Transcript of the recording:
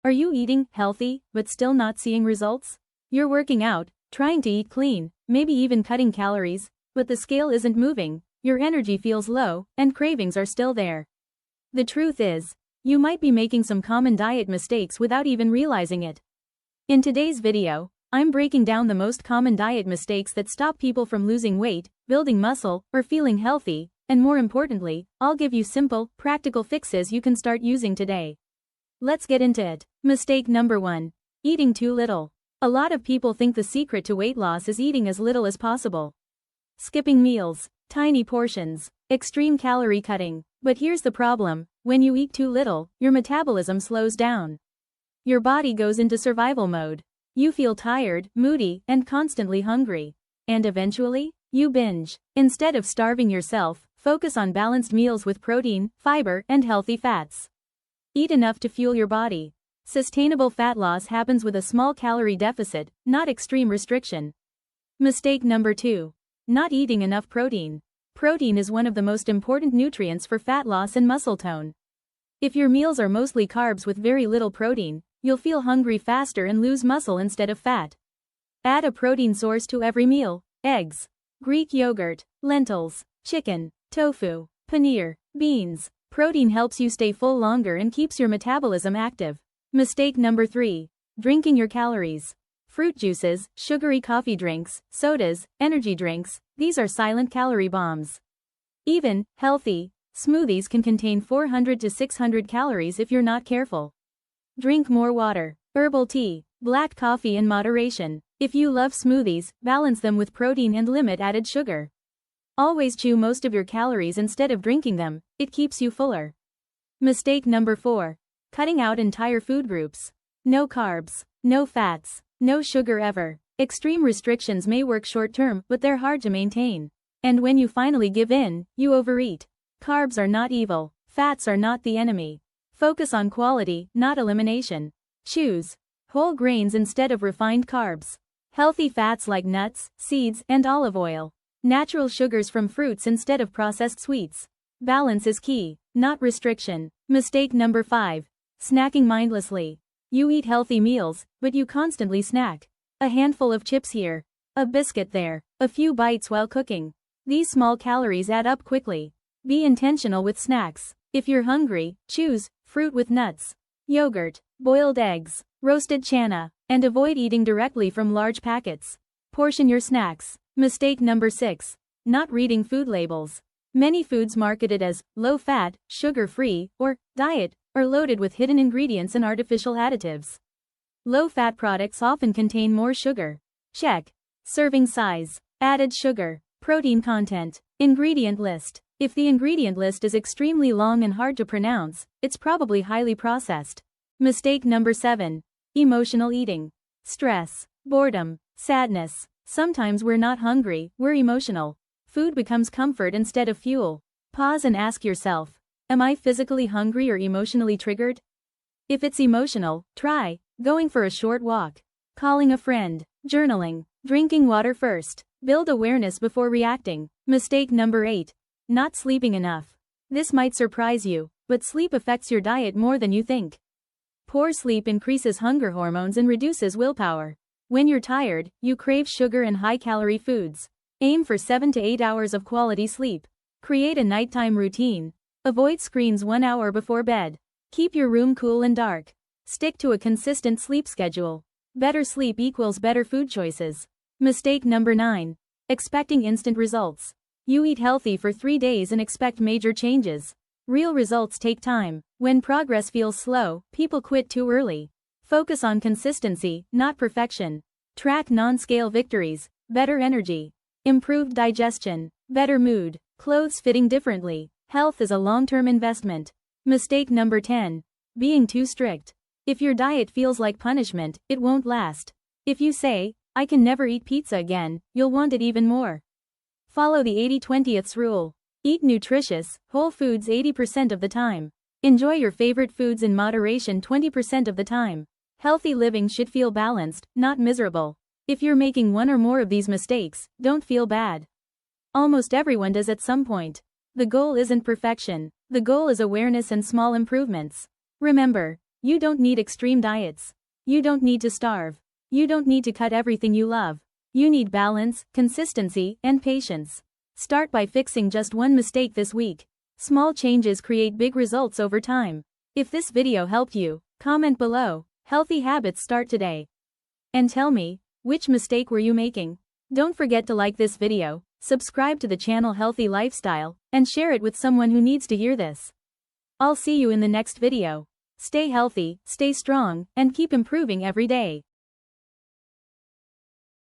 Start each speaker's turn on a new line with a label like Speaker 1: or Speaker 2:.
Speaker 1: Are you eating healthy, but still not seeing results? You're working out, trying to eat clean, maybe even cutting calories, but the scale isn't moving, your energy feels low, and cravings are still there. The truth is, you might be making some common diet mistakes without even realizing it. In today's video, I'm breaking down the most common diet mistakes that stop people from losing weight, building muscle, or feeling healthy, and more importantly, I'll give you simple, practical fixes you can start using today. Let's get into it. Mistake number 1. Eating too little. A lot of people think the secret to weight loss is eating as little as possible. Skipping meals, tiny portions, extreme calorie cutting. But here's the problem: when you eat too little, your metabolism slows down. Your body goes into survival mode. You feel tired, moody, and constantly hungry. And eventually, you binge. Instead of starving yourself, focus on balanced meals with protein, fiber, and healthy fats. Eat enough to fuel your body. Sustainable fat loss happens with a small calorie deficit, not extreme restriction. Mistake number 2. Not eating enough protein. Protein is one of the most important nutrients for fat loss and muscle tone. If your meals are mostly carbs with very little protein, you'll feel hungry faster and lose muscle instead of fat. Add a protein source to every meal: eggs, Greek yogurt, lentils, chicken, tofu, paneer, beans. Protein helps you stay full longer and keeps your metabolism active. Mistake number 3. Drinking your calories. Fruit juices, sugary coffee drinks, sodas, energy drinks, these are silent calorie bombs. Even healthy smoothies can contain 400 to 600 calories if you're not careful. Drink more water, herbal tea, black coffee in moderation. If you love smoothies, balance them with protein and limit added sugar. Always chew most of your calories instead of drinking them, it keeps you fuller. Mistake number 4. Cutting out entire food groups. No carbs, no fats, no sugar ever. Extreme restrictions may work short-term, but they're hard to maintain. And when you finally give in, you overeat. Carbs are not evil, fats are not the enemy. Focus on quality, not elimination. Choose whole grains instead of refined carbs. Healthy fats like nuts, seeds, and olive oil. Natural sugars from fruits instead of processed sweets. Balance is key, not restriction. Mistake number 5. Snacking mindlessly. You eat healthy meals, but you constantly snack. A handful of chips here, a biscuit there, a few bites while cooking. These small calories add up quickly. Be intentional with snacks. If you're hungry, choose fruit with nuts, yogurt, boiled eggs, roasted chana, and avoid eating directly from large packets. Portion your snacks. Mistake number 6. Not reading food labels. Many foods marketed as low-fat, sugar-free, or diet are loaded with hidden ingredients and artificial additives. Low-fat products often contain more sugar. Check serving size, added sugar, protein content, ingredient list. If the ingredient list is extremely long and hard to pronounce, it's probably highly processed. Mistake number 7. Emotional eating. Stress, boredom, sadness. Sometimes we're not hungry, we're emotional. Food becomes comfort instead of fuel. Pause and ask yourself, am I physically hungry or emotionally triggered? If it's emotional, try going for a short walk, calling a friend, journaling, drinking water first. Build awareness before reacting. Mistake number 8. Not sleeping enough. This might surprise you, but sleep affects your diet more than you think. Poor sleep increases hunger hormones and reduces willpower. When you're tired, you crave sugar and high-calorie foods. Aim for 7 to 8 hours of quality sleep. Create a nighttime routine. Avoid screens 1 hour before bed. Keep your room cool and dark. Stick to a consistent sleep schedule. Better sleep equals better food choices. Mistake number 9. Expecting instant results. You eat healthy for 3 days and expect major changes. Real results take time. When progress feels slow, people quit too early. Focus on consistency, not perfection. Track non-scale victories, better energy, improved digestion, better mood, clothes fitting differently. Health is a long-term investment. Mistake number 10. Being too strict. If your diet feels like punishment, it won't last. If you say, I can never eat pizza again, you'll want it even more. Follow the 80-20th rule. Eat nutritious, whole foods 80% of the time. Enjoy your favorite foods in moderation 20% of the time. Healthy living should feel balanced, not miserable. If you're making one or more of these mistakes, don't feel bad. Almost everyone does at some point. The goal isn't perfection. The goal is awareness and small improvements. Remember, You don't need extreme diets. You don't need to starve. You don't need to cut everything you love. You need balance, consistency, and patience. Start by fixing just one mistake this week. Small changes create big results over time. If this video helped you, comment below. Healthy habits start today. And tell me, which mistake were you making? Don't forget to like this video, subscribe to the channel Healthy Lifestyle, and share it with someone who needs to hear this. I'll see you in the next video. Stay healthy, stay strong, and keep improving every day.